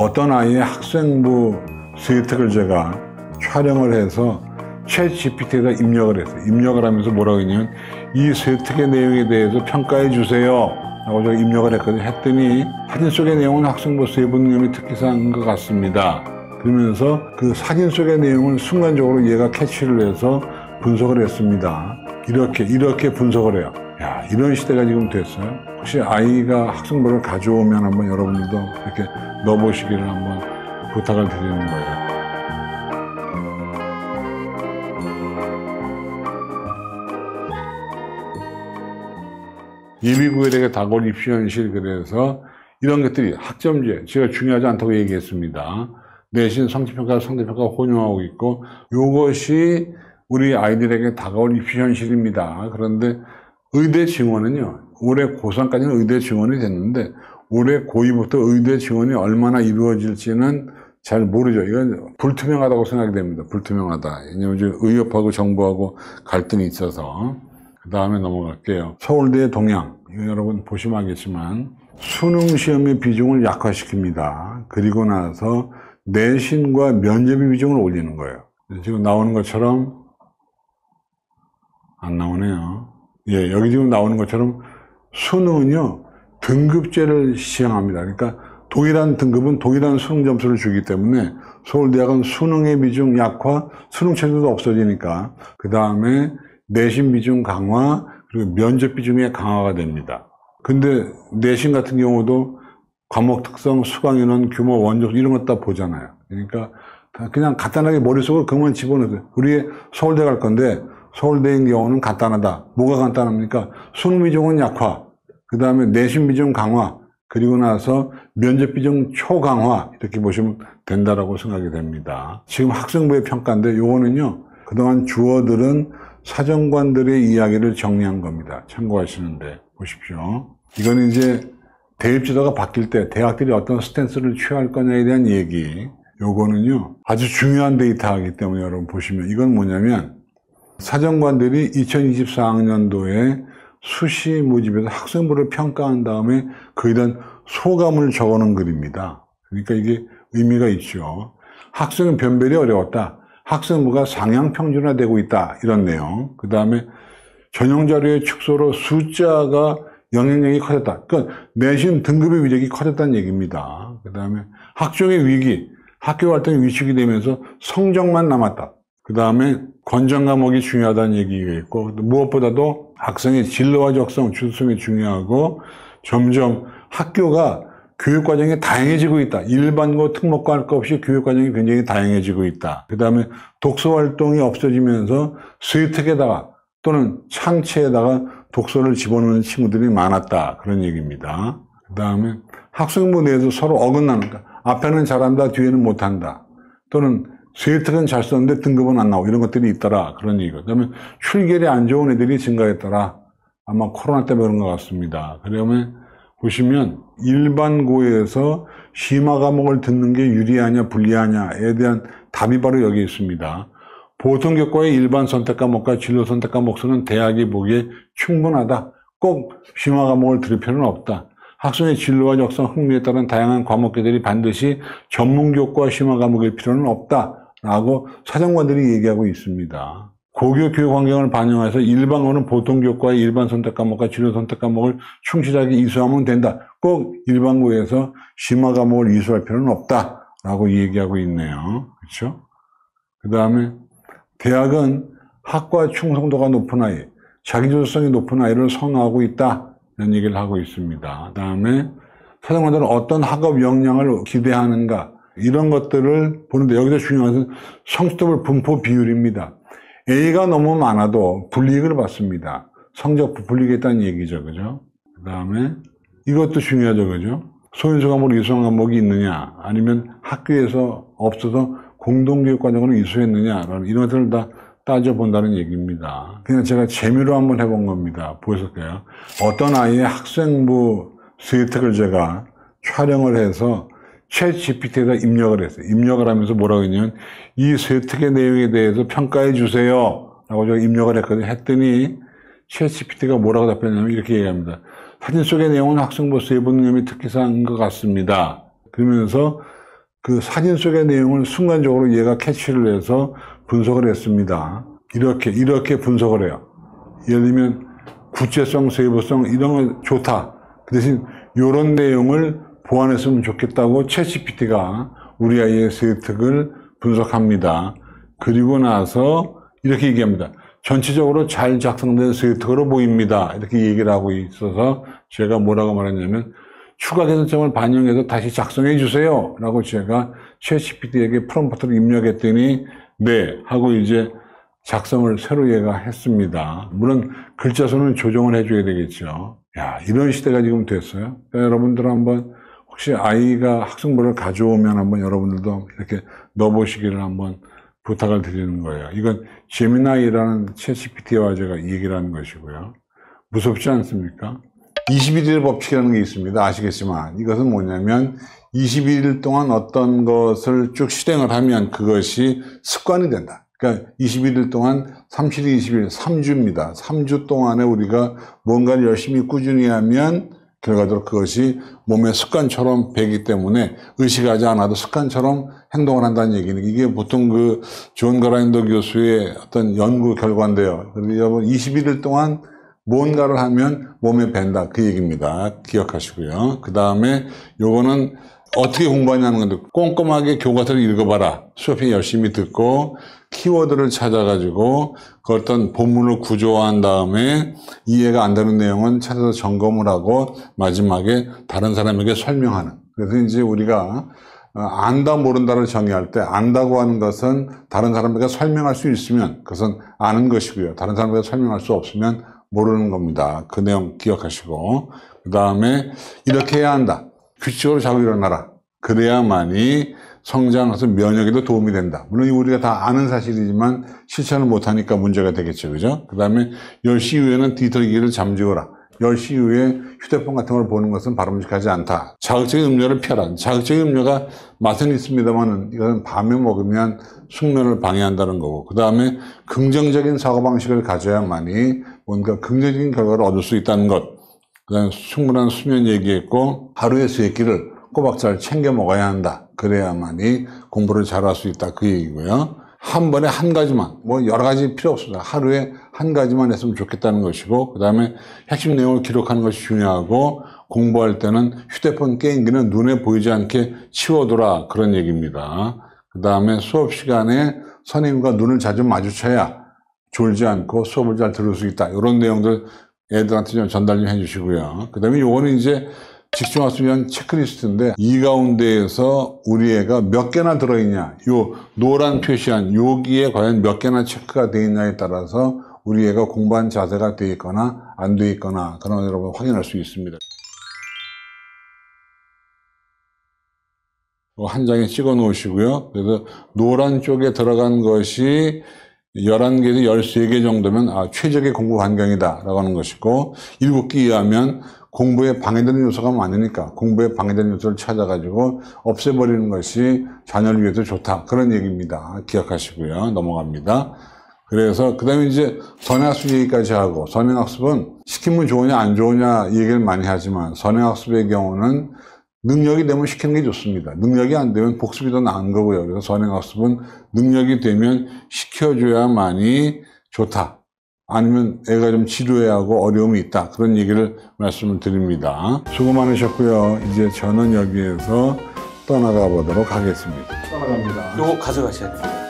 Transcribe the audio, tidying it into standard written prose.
어떤 아이의 학생부 스웨트를 제가 촬영을 해서 챗GPT에다 입력을 했어요. 입력을 하면서 뭐라고 했냐면 이 스웨트의 내용에 대해서 평가해 주세요 라고 제가 입력을 했거든요. 했더니 사진 속의 내용은 학생부 세부능력의 특기사항인 것 같습니다. 그러면서 그 사진 속의 내용을 순간적으로 얘가 캐치를 해서 분석을 했습니다. 이렇게 분석을 해요. 야, 이런 시대가 지금 됐어요. 혹시 아이가 학생부를 가져오면 한번 여러분들도 이렇게 넣어보시기를 한번 부탁을 드리는 거예요. 예비고일에게 다가올 입시 현실, 그래서 이런 것들이 학점제, 제가 중요하지 않다고 얘기했습니다. 내신, 성취평가, 상대평가 혼용하고 있고, 이것이 우리 아이들에게 다가올 입시 현실입니다. 그런데 의대 지원은요, 올해 고3까지는 의대 지원이 됐는데, 올해 고2부터 의대 지원이 얼마나 이루어질지는 잘 모르죠. 이건 불투명하다고 생각이 됩니다. 불투명하다. 왜냐면 의협하고 정부하고 갈등이 있어서. 그 다음에 넘어갈게요. 서울대 동양. 이거 여러분 보시면 알겠지만, 수능 시험의 비중을 약화시킵니다. 그리고 나서 내신과 면접의 비중을 올리는 거예요. 지금 나오는 것처럼, 안 나오네요. 예, 여기 지금 나오는 것처럼 수능은요, 등급제를 시행합니다. 그러니까 동일한 등급은 동일한 수능 점수를 주기 때문에 서울대학은 수능의 비중 약화, 수능 체제도 없어지니까 그 다음에 내신 비중 강화, 그리고 면접 비중의 강화가 됩니다. 근데 내신 같은 경우도 과목 특성, 수강 인원, 규모, 원적 이런 것 다 보잖아요. 그러니까 그냥 간단하게 머릿속으로 그것만 집어넣어요. 우리 서울대 갈 건데 서울대인 경우는 간단하다. 뭐가 간단합니까? 수능 비중은 약화, 그 다음에 내신 비중 강화, 그리고 나서 면접 비중 초강화, 이렇게 보시면 된다라고 생각이 됩니다. 지금 학생부의 평가인데 요거는요, 그동안 주어들은 사정관들의 이야기를 정리한 겁니다. 참고하시는데 보십시오. 이건 이제 대입제도가 바뀔 때 대학들이 어떤 스탠스를 취할 거냐에 대한 얘기. 요거는요, 아주 중요한 데이터이기 때문에 여러분 보시면 이건 뭐냐면 사정관들이 2024학년도에 수시 모집에서 학생부를 평가한 다음에 그에 대한 소감을 적어놓은 글입니다. 그러니까 이게 의미가 있죠. 학생은 변별이 어려웠다. 학생부가 상향 평준화되고 있다. 이런 내용. 그 다음에 전형자료의 축소로 숫자가 영향력이 커졌다. 그러니까 내신 등급의 위력이 커졌다는 얘기입니다. 그 다음에 학종의 위기, 학교 활동이 위축이 되면서 성적만 남았다. 그 다음에 권장 과목이 중요하다는 얘기가 있고, 무엇보다도 학생의 진로와 적성, 주도성이 중요하고, 점점 학교가 교육과정이 다양해지고 있다. 일반고, 특목고 할 것 없이 교육과정이 굉장히 다양해지고 있다. 그 다음에 독서활동이 없어지면서 수의특에다가 또는 창체에다가 독서를 집어넣는 친구들이 많았다. 그런 얘기입니다. 그 다음에 학생부 내에서 서로 어긋나는 거. 앞에는 잘한다, 뒤에는 못한다. 또는 스웨트는 잘 썼는데 등급은 안 나오고 이런 것들이 있더라. 그런 얘기고. 그 다음에 출결이 안 좋은 애들이 증가했더라. 아마 코로나 때문에 그런 것 같습니다. 그러면 보시면 일반고에서 심화 과목을 듣는 게 유리하냐 불리하냐에 대한 답이 바로 여기 있습니다. 보통교과의 일반 선택 과목과 진로 선택 과목 수는 대학이 보기에 충분하다. 꼭 심화 과목을 들을 필요는 없다. 학생의 진로와 적성, 흥미에 따른 다양한 과목들이 반드시 전문교과 심화 과목일 필요는 없다라고 사정관들이 얘기하고 있습니다. 고교 교육 환경을 반영해서 일반고는 보통교과의 일반 선택 과목과 진로 선택 과목을 충실하게 이수하면 된다. 꼭 일반고에서 심화 과목을 이수할 필요는 없다라고 얘기하고 있네요. 그렇죠? 그 다음에 대학은 학과 충성도가 높은 아이, 자기주도성이 높은 아이를 선호하고 있다. 이런 얘기를 하고 있습니다. 그 다음에 사정관들은 어떤 학업 역량을 기대하는가 이런 것들을 보는데 여기서 중요한 것은 성취도별 분포 비율입니다. A가 너무 많아도 불이익을 받습니다. 성적 부풀리겠다는 얘기죠. 그죠? 그 다음에 이것도 중요하죠. 그죠? 소인수 과목을 이수한 과목이 있느냐 아니면 학교에서 없어서 공동교육과정으로 이수했느냐 이런 것들을 다 따져본다는 얘기입니다. 그냥 제가 재미로 한번 해본 겁니다. 보셨을까요? 어떤 아이의 학생부 스웨트를 제가 촬영을 해서 챗GPT에다 입력을 했어요. 입력을 하면서 뭐라고 했냐면 이 스웨트의 내용에 대해서 평가해 주세요 라고 제가 입력을 했거든요. 했더니 챗GPT가 뭐라고 답했냐면 이렇게 얘기합니다. 사진 속의 내용은 학생부 세부능력의 특기사항인 것 같습니다. 그러면서 그 사진 속의 내용을 순간적으로 얘가 캐치를 해서 분석을 했습니다. 이렇게 분석을 해요. 예를 들면 구체성, 세부성 이런 거 좋다. 그 대신 이런 내용을 보완했으면 좋겠다고 챗GPT가 우리 아이의 세특을 분석합니다. 그리고 나서 이렇게 얘기합니다. 전체적으로 잘 작성된 세특으로 보입니다. 이렇게 얘기를 하고 있어서 제가 뭐라고 말했냐면 추가 개선점을 반영해서 다시 작성해 주세요 라고 제가 챗GPT에게 프롬프트를 입력했더니 네 하고 이제 작성을 새로 얘가 했습니다. 물론 글자 수는 조정을 해줘야 되겠죠. 야, 이런 시대가 지금 됐어요. 그러니까 여러분들 한번 혹시 아이가 학생부를 가져오면 한번 여러분들도 이렇게 넣어보시기를 한번 부탁을 드리는 거예요. 이건 제미나이라는 챗GPT와 제가 얘기를 하는 것이고요. 무섭지 않습니까? 21일 법칙이라는 게 있습니다. 아시겠지만 이것은 뭐냐면 21일 동안 어떤 것을 쭉 실행을 하면 그것이 습관이 된다. 그러니까 21일 동안 37, 20일, 3주입니다. 3주 동안에 우리가 뭔가를 열심히 꾸준히 하면 결과적으로 그것이 몸의 습관처럼 배기 때문에 의식하지 않아도 습관처럼 행동을 한다는 얘기는 이게 보통 그 존 그라인더 교수의 어떤 연구 결과인데요. 그래서 여러분 21일 동안 뭔가를 하면 몸에 밴다 그 얘기입니다. 기억하시고요. 그 다음에 요거는 어떻게 공부하냐는 건데 꼼꼼하게 교과서를 읽어봐라. 수업에 열심히 듣고 키워드를 찾아가지고 그 어떤 본문을 구조화한 다음에 이해가 안 되는 내용은 찾아서 점검을 하고 마지막에 다른 사람에게 설명하는. 그래서 이제 우리가 안다 모른다를 정의할 때 안다고 하는 것은 다른 사람에게 설명할 수 있으면 그것은 아는 것이고요. 다른 사람에게 설명할 수 없으면 모르는 겁니다. 그 내용 기억하시고 그 다음에 이렇게 해야 한다. 규칙으로 자고 일어나라. 그래야만이 성장해서 면역에도 도움이 된다. 물론 우리가 다 아는 사실이지만 실천을 못하니까 문제가 되겠죠. 그죠? 그 다음에 10시 이후에는 디지털기기를 잠재워라. 10시 이후에 휴대폰 같은 걸 보는 것은 바람직하지 않다. 자극적인 음료를 피하라. 자극적인 음료가 맛은 있습니다만 이것은 밤에 먹으면 숙면을 방해한다는 거고 그 다음에 긍정적인 사고방식을 가져야만이 뭔가 긍정적인 결과를 얻을 수 있다는 것. 그 다음에 충분한 수면 얘기했고 하루에 3끼를 꼬박 잘 챙겨 먹어야 한다. 그래야만이 공부를 잘할 수 있다. 그 얘기고요. 한 번에 한 가지만, 뭐 여러 가지 필요 없습니다. 하루에 한 가지만 했으면 좋겠다는 것이고 그 다음에 핵심 내용을 기록하는 것이 중요하고 공부할 때는 휴대폰 게임기는 눈에 보이지 않게 치워둬라. 그런 얘기입니다. 그 다음에 수업 시간에 선생님과 눈을 자주 마주쳐야 졸지 않고 수업을 잘 들을 수 있다. 이런 내용들 애들한테 좀 전달 좀 해주시고요. 그 다음에 요거는 이제 집중학습 위한 체크리스트인데 이 가운데에서 우리 애가 몇 개나 들어있냐 요 노란 표시한 여기에 과연 몇 개나 체크가 되어 있냐에 따라서 우리 애가 공부한 자세가 되어 있거나 안 되어 있거나 그런 여러분 확인할 수 있습니다. 한 장에 찍어 놓으시고요. 그래서 노란 쪽에 들어간 것이 11개에서 13개 정도면 최적의 공부 환경이다 라고 하는 것이고 7개 이하면 공부에 방해되는 요소가 많으니까 공부에 방해되는 요소를 찾아가지고 없애버리는 것이 자녀를 위해서 좋다. 그런 얘기입니다. 기억하시고요. 넘어갑니다. 그래서 그 다음에 이제 선행학습 얘기까지 하고 선행학습은 시키면 좋으냐 안 좋으냐 얘기를 많이 하지만 선행학습의 경우는 능력이 되면 시키는 게 좋습니다. 능력이 안 되면 복습이 더 나은 거고요. 그래서 선행학습은 능력이 되면 시켜줘야만이 좋다. 아니면 애가 좀 지루해 하고 어려움이 있다. 그런 얘기를 말씀을 드립니다. 수고 많으셨고요. 이제 저는 여기에서 떠나가 보도록 하겠습니다. 떠나갑니다. 요거 가져가셔야 돼요.